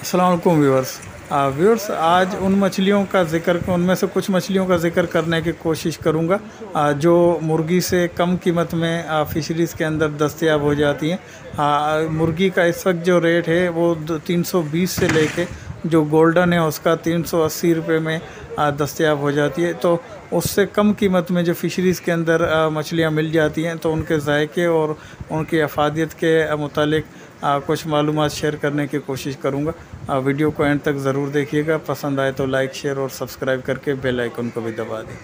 अस्सलाम वालेकुम viewers. Viewers, आज उनमें से कुछ मछलियों का ज़िक्र करने की कोशिश करूंगा जो मुर्गी से कम कीमत में फ़िशरीज़ के अंदर दस्तयाब हो जाती हैं। मुर्गी का इस वक्त जो रेट है वो 320 से लेके जो गोल्डन है उसका 380 रुपये में दस्तयाब हो जाती है। तो उससे कम कीमत में जो फ़िशरीज़ के अंदर मछलियाँ मिल जाती हैं, तो उनके जायके और उनकी अफादियत के मुतालिक कुछ मालूमात शेयर करने की कोशिश करूँगा। वीडियो को एंड तक ज़रूर देखिएगा। पसंद आए तो लाइक, शेयर और सब्सक्राइब करके बेल आइकन को भी दबा दें।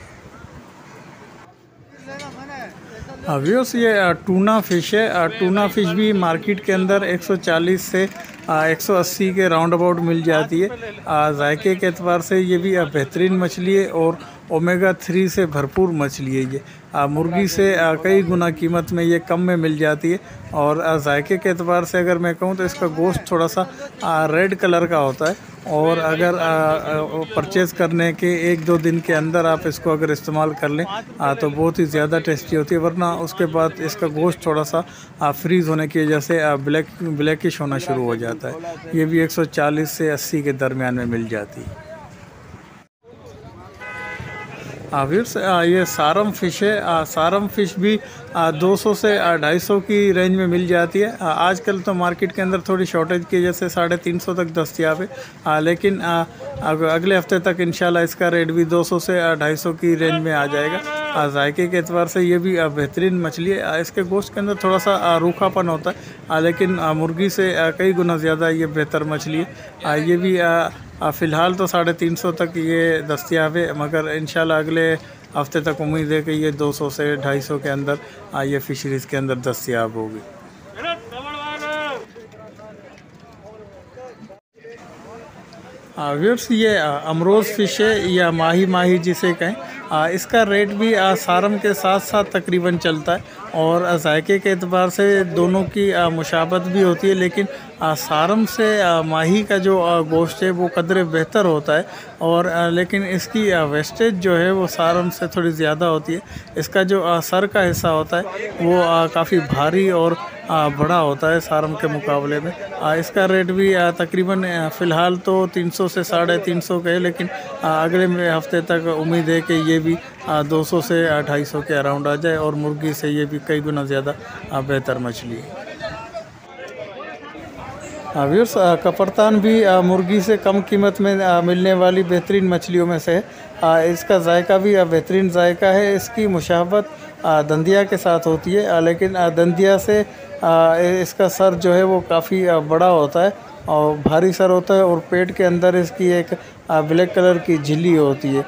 व्यूअर्स, ये टूना फ़िश है। टूना फ़िश भी मार्केट के अंदर 140 से 180 के राउंड अबाउट मिल जाती है। जायके के एतबार से ये भी बेहतरीन मछली है और ओमेगा 3 से भरपूर मछली है। ये मुर्गी से कई गुना कीमत में ये कम में मिल जाती है। और जायके के एतबार से अगर मैं कहूँ तो इसका गोश्त थोड़ा सा रेड कलर का होता है। और अगर परचेज़ करने के 1-2 दिन के अंदर आप इसको अगर इस्तेमाल कर लें तो बहुत ही ज़्यादा टेस्टी होती है। वरना उसके बाद इसका गोश्त थोड़ा सा फ्रीज़ होने की वजह से ब्लैकिश होना शुरू हो जाता है। ये भी 140 से 80 के दरमियान में मिल जाती है। व्यूअर्स, ये सारम फ़िश है। सारम फ़िश भी 200 से 250 की रेंज में मिल जाती है। आजकल तो मार्केट के अंदर थोड़ी शॉर्टेज की वजह से 350 तक दस्तयाब है। लेकिन अगले हफ्ते तक इंशाल्लाह इसका रेट भी 200 से 250 की रेंज में आ जाएगा। जायके के एतबार से ये भी बेहतरीन मछली है। इसके गोश्त के अंदर थोड़ा सा रूखापन होता है, लेकिन मुर्गी से कई गुना ज़्यादा ये बेहतर मछली है। ये भी फ़िलहाल तो 350 तक ये दस्तयाब है, मगर इंशाल्लाह अगले हफ्ते तक उम्मीद है कि ये 200 से 250 के अंदर ये फ़िशरीज़ के अंदर दस्तयाब होगी। व्यूअर्स, ये अमरोज़ फ़िश है या माही जिसे कहें। इसका रेट भी सारम के साथ साथ तकरीबन चलता है। और जायके के एतबार से दोनों की मुशाबत भी होती है, लेकिन सारम से माही का जो गोश्त है वो कदरे बेहतर होता है। और लेकिन इसकी वेस्टेज जो है वो सारम से थोड़ी ज़्यादा होती है। इसका जो सर का हिस्सा होता है वो काफ़ी भारी और बड़ा होता है सारम के मुकाबले में। इसका रेट भी तकरीबन फ़िलहाल तो 300 से 350 का है, लेकिन अगले हफ्ते तक उम्मीद है कि ये भी 200 से 250 के अराउंड आ जाए। और मुर्गी से ये भी कई गुना ज़्यादा बेहतर मछली है। व्यूअर्स, कपरतान भी मुर्गी से कम कीमत में मिलने वाली बेहतरीन मछलियों में से है। इसका जायका भी बेहतरीन जायका है। इसकी मुशाबत दंदिया के साथ होती है, लेकिन दंदिया से इसका सर जो है वो काफ़ी बड़ा होता है और भारी सर होता है। और पेट के अंदर इसकी एक ब्लैक कलर की झिल्ली होती है।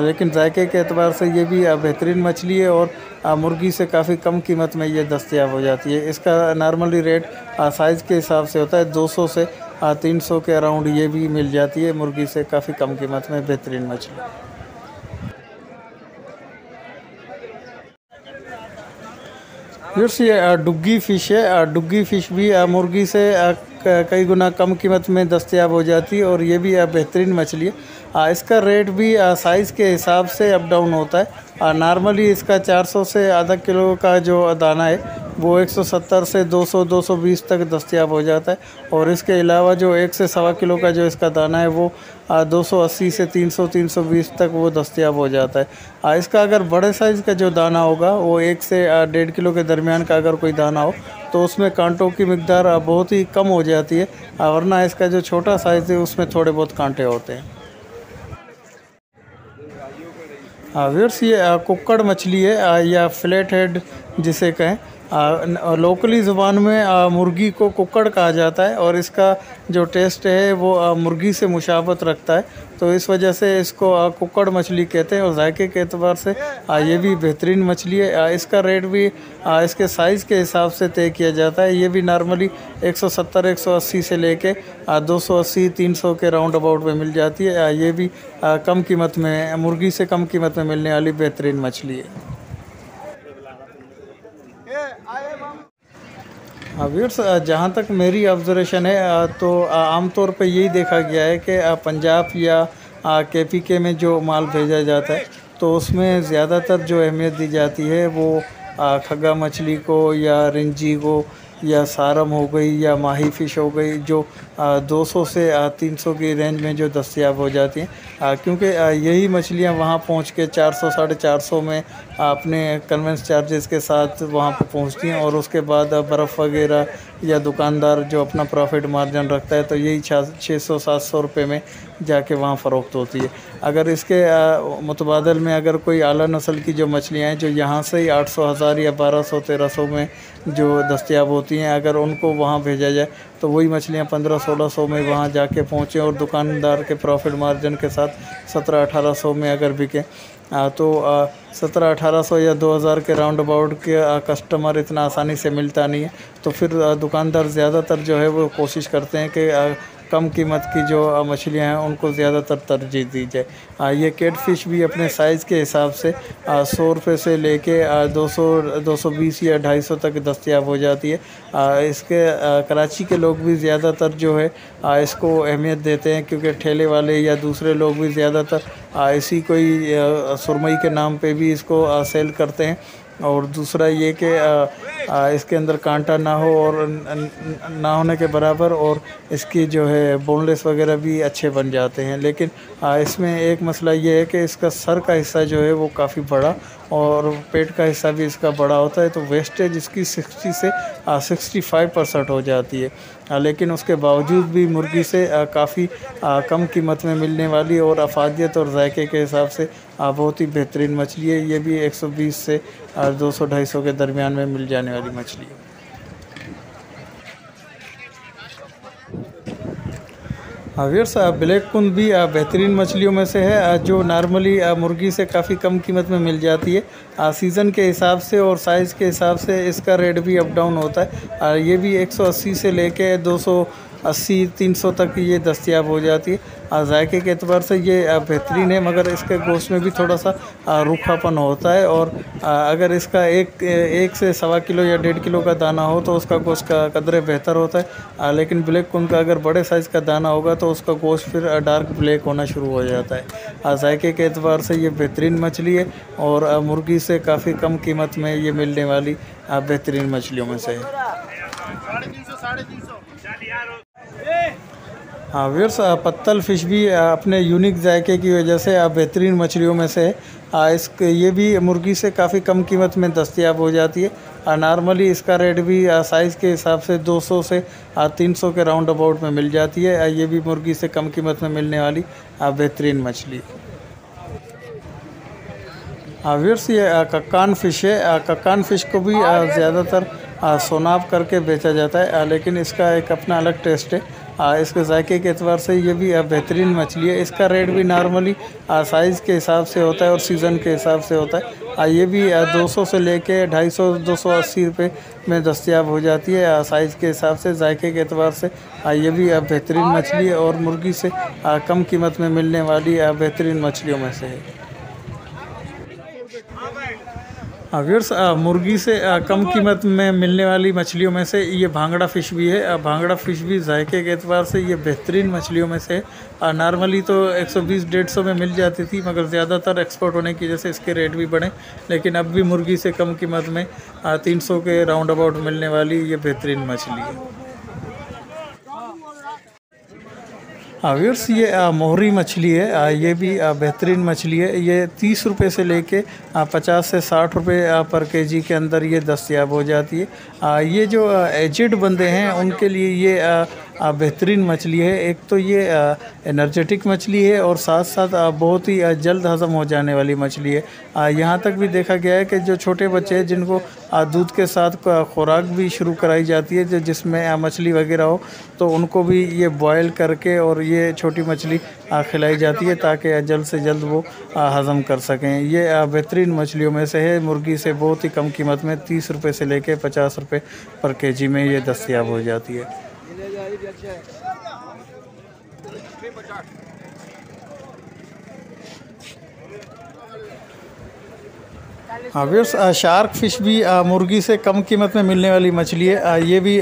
लेकिन जायके के एतबार से ये भी बेहतरीन मछली है और मुर्गी से काफ़ी कम कीमत में ये दस्तयाब हो जाती है। इसका नॉर्मली रेट साइज़ के हिसाब से होता है 200 से 300 के अराउंड ये भी मिल जाती है। मुर्गी से काफ़ी कम कीमत में बेहतरीन मछली। व्यूअर्स, ये डुग्गी फ़िश है। डुग्गी फ़िश भी मुर्गी से कई गुना कम कीमत में दस्तयाब हो जाती है और ये भी बेहतरीन मछली है। इसका रेट भी साइज़ के हिसाब से अप डाउन होता है। नॉर्मली इसका 400 से आधा किलो का जो दाना है वो 170 से 200-220 तक दस्तयाब हो जाता है। और इसके अलावा जो 1 से सवा किलो का जो इसका दाना है वो 280 से 300-320 तक वो दस्तयाब हो जाता है। इसका अगर बड़े साइज़ का जो दाना होगा वो 1 से 1.5 किलो के दरमियान का अगर कोई दाना हो तो उसमें कांटों की मिकदार बहुत ही कम हो जाती है। वरना इसका जो छोटा साइज़ है उसमें थोड़े बहुत कांटे होते हैं। व्यूअर्स, ये कुक्कड़ मछली है या फ्लैट हेड जिसे कहें। लोकली ज़ुबान में मुर्गी को कुक्कड़ कहा जाता है और इसका जो टेस्ट है वो मुर्गी से मुशाबत रखता है, तो इस वजह से इसको कुक्कड़ मछली कहते हैं। और जायके के एतबार से ये भी बेहतरीन मछली है। इसका रेट भी इसके साइज़ के हिसाब से तय किया जाता है। ये भी नॉर्मली 170-180 से लेके 280-300 के राउंड अबाउट में मिल जाती है। ये भी कम कीमत में, मुर्गी से कम कीमत में मिलने वाली बेहतरीन मछली है। व्यूअर्स, जहाँ तक मेरी ऑब्ज़र्वेशन है तो आमतौर पे यही देखा गया है कि पंजाब या केपीके में जो माल भेजा जाता है तो उसमें ज़्यादातर जो अहमियत दी जाती है वो खग्गा मछली को या रिंजी को या सारम हो गई या माही फ़िश हो गई, जो 200 से 300 की रेंज में जो दस्तयाब हो जाती हैं। क्योंकि यही मछलियाँ वहाँ पहुँच के 400 साढ़े 400 में अपने कन्वेंस चार्जेस के साथ वहाँ पे पहुँचती हैं, और उसके बाद बर्फ़ वगैरह या दुकानदार जो अपना प्रॉफिट मार्जिन रखता है तो यही 600-700 रुपये में जाके वहाँ फ़रोख्त होती है। अगर इसके मुतबादल में अगर कोई आला नस्ल की जो मछलियाँ हैं जो यहाँ से ही 800 हज़ार या 1200-1300 में जो दस्तयाब होती हैं, अगर उनको वहाँ भेजा जाए तो वही मछलियाँ 1500-1600 में वहाँ जाके पहुँचें और दुकानदार के प्रॉफिट मार्जिन के साथ 1700-1800 में अगर बिके, तो 1700-1800 या 2000 के राउंड अबाउट के कस्टमर इतना आसानी से मिलता नहीं है। तो फिर दुकानदार ज़्यादातर जो है वो कोशिश करते हैं कि कम कीमत की जो मछलियाँ हैं उनको ज़्यादातर तरजीह दी जाए। ये कैट फ़िश भी अपने साइज़ के हिसाब से 100 रुपये से लेके 200-220 या 250 तक दस्तयाब हो जाती है। इसके कराची के लोग भी ज़्यादातर जो है इसको अहमियत देते हैं, क्योंकि ठेले वाले या दूसरे लोग भी ज़्यादातर इसी कोई सुरमई के नाम पे भी इसको सेल करते हैं। और दूसरा ये कि इसके अंदर कांटा ना हो और ना होने के बराबर, और इसकी जो है बोनलेस वगैरह भी अच्छे बन जाते हैं। लेकिन इसमें एक मसला ये है कि इसका सर का हिस्सा जो है वो काफ़ी बड़ा और पेट का हिस्सा भी इसका बड़ा होता है, तो वेस्टेज इसकी 60 से 65% हो जाती है। लेकिन उसके बावजूद भी मुर्गी से काफ़ी कम कीमत में मिलने वाली और अफादियत और जायके के हिसाब से बहुत ही बेहतरीन मछली है। ये भी 120 से 200-250 के दरमियान में मिल जाने वाली मछली है। व्यूअर्स, ब्लैक कुन भी बेहतरीन मछलियों में से है, जो नॉर्मली मुर्गी से काफ़ी कम कीमत में मिल जाती है। सीज़न के हिसाब से और साइज़ के हिसाब से इसका रेट भी अप डाउन होता है। ये भी 180 से लेके 280-300 तक ये दस्तयाब हो जाती है। जायके के एतबार से ये बेहतरीन है, मगर इसके गोश्त में भी थोड़ा सा रूखापन होता है, और अगर इसका एक से 1.25 किलो या 1.5 किलो का दाना हो तो उसका गोश्त का कदरे बेहतर होता है। लेकिन ब्लैक कुन का अगर बड़े साइज़ का दाना होगा तो उसका गोश्त फिर डार्क ब्लैक होना शुरू हो जाता है। जायके के एतबार से ये बेहतरीन मछली है और मुर्गी से काफ़ी कम कीमत में ये मिलने वाली बेहतरीन मछलियों में से है। हाँ व्यूअर्स, पत्तल फ़िश भी अपने यूनिक जायके की वजह से बेहतरीन मछलियों में से है। ये भी मुर्गी से काफ़ी कम कीमत में दस्तयाब हो जाती है। नॉर्मली इसका रेट भी साइज़ के हिसाब से 200 से 300 के राउंड अबाउट में मिल जाती है। ये भी मुर्गी से कम कीमत में मिलने वाली बेहतरीन मछली। व्यूअर्स, ये कक्कान फ़िश है। कक्कान फ़िश को भी ज़्यादातर सोनाब करके बेचा जाता है, लेकिन इसका एक अपना अलग टेस्ट है। इसके जायके के एतबार से ये भी बेहतरीन मछली है। इसका रेट भी नॉर्मली साइज़ के हिसाब से होता है और सीज़न के हिसाब से होता है। ये भी 200 से लेके 250-280 रुपये में दस्तयाब हो जाती है साइज़ के हिसाब से। जायके के एतबार से ये भी बेहतरीन मछली है और मुर्गी से कम कीमत में मिलने वाली बेहतरीन मछलियों में से है। व्यूअर्स, मुर्गी से कम कीमत में मिलने वाली मछलियों में से ये भांगड़ा फ़िश भी है। भांगड़ा फ़िश भी जायके के एतबार से ये बेहतरीन मछलियों में से है। नॉर्मली तो 120-150 में मिल जाती थी, मगर ज़्यादातर एक्सपोर्ट होने की वजह से इसके रेट भी बढ़े। लेकिन अब भी मुर्गी से कम कीमत में 300 के राउंड अबाउट मिलने वाली ये बेहतरीन मछली है। व्यूअर्स, ये मोहरी मछली है। ये भी बेहतरीन मछली है। ये 30 रुपये से लेके 50 से 60 रुपये पर केजी के अंदर ये दस्तयाब हो जाती है। ये जो एजेड बंदे हैं उनके लिए ये बेहतरीन मछली है। एक तो ये एनर्जेटिक मछली है और साथ साथ बहुत ही जल्द हज़म हो जाने वाली मछली है। यहाँ तक भी देखा गया है कि जो छोटे बच्चे हैं जिनको दूध के साथ खुराक भी शुरू कराई जाती है, जो जिसमें मछली वगैरह हो, तो उनको भी ये बॉयल करके और ये छोटी मछली खिलाई जाती है ताकि जल्द से जल्द वो हज़म कर सकें। ये बेहतरीन मछलियों में से है। मुर्गी से बहुत ही कम कीमत में 30 रुपये से लेके 50 रुपये पर केजी में ये दस्तयाब हो जाती है। हाँ व्यूअर्स, शार्क फिश भी मुर्गी से कम कीमत में मिलने वाली मछली है। ये भी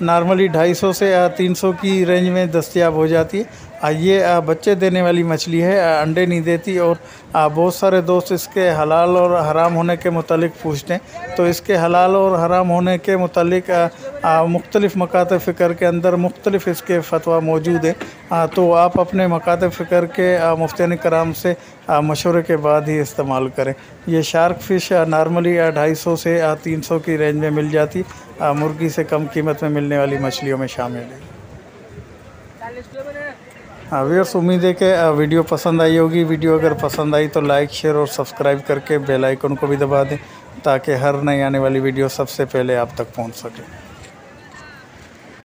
नॉर्मली 250 से 300 की रेंज में दस्तयाब हो जाती है। ये बच्चे देने वाली मछली है, अंडे नहीं देती। और बहुत सारे दोस्त इसके हलाल और हराम होने के मुतालिक पूछते हैं, तो इसके हलाल और हराम होने के मुतालिक मुख्तलिफ़ मकातब फ़िक्र के अंदर मुख्तलिफ़ इसके फतवा मौजूद हैं। तो आप अपने मकातब फ़िक्र के मुफ्तियान कराम से मशवरे के बाद ही इस्तेमाल करें। ये शार्क फ़िश नॉर्मली 250 से 300 की रेंज में मिल जाती, मुर्गी से कम कीमत में मिलने वाली मछलियों में शामिल है। व्यूअर्स, उम्मीद है कि वीडियो पसंद आई होगी। वीडियो अगर पसंद आई तो लाइक, शेयर और सब्सक्राइब करके बेल आइकन को भी दबा दें, ताकि हर नई आने वाली वीडियो सबसे पहले आप तक पहुंच सके।